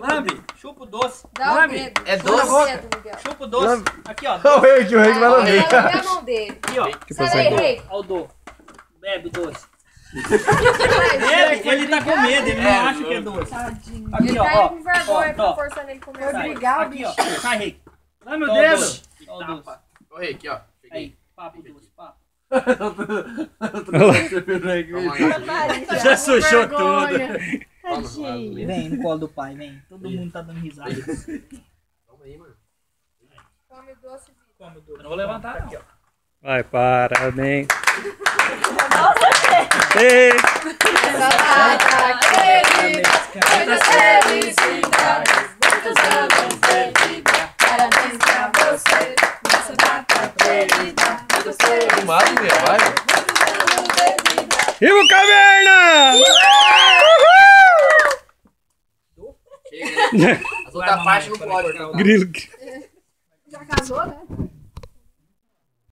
Lambe, chupa o doce. Dá o dedo. É Chupa doce? o dedo, Miguel. Chupa o doce. Aqui, ó. O rei vai lamber. Vai lamber a mão dele. Aqui, ó. Sai daí, rei. Ó o do. Bebe o doce. Ele tá com medo, ele não acha que é doce. Tadinho. Aqui, Ele ó, tá ó. indo com vergonha, Ó, ó. tá forçando ele a comer. Sai. Obrigado, Aqui, ó. bicho. Sai, rei. Ai, meu Ó o dedo. doce. Ó o doce. Tapa. Ô, Rei, aqui, ó. Aí, papo o doce, papo. Já sujou tudo. Tadinho. Vem no colo do pai, vem. Todo mundo tá dando risada. Toma aí, mano. Come o doce, Vitor. Come o doce. Eu não vou levantar, aqui, ó. Vai, parabéns. Ei, Muitas felicidades, muitos anos de vida. Parabéns pra você, nessa data querida. Muitas Fumado, meu, vai. e o Caverna! Chega, né? As outras partes não podem. Grilo. Já casou, né?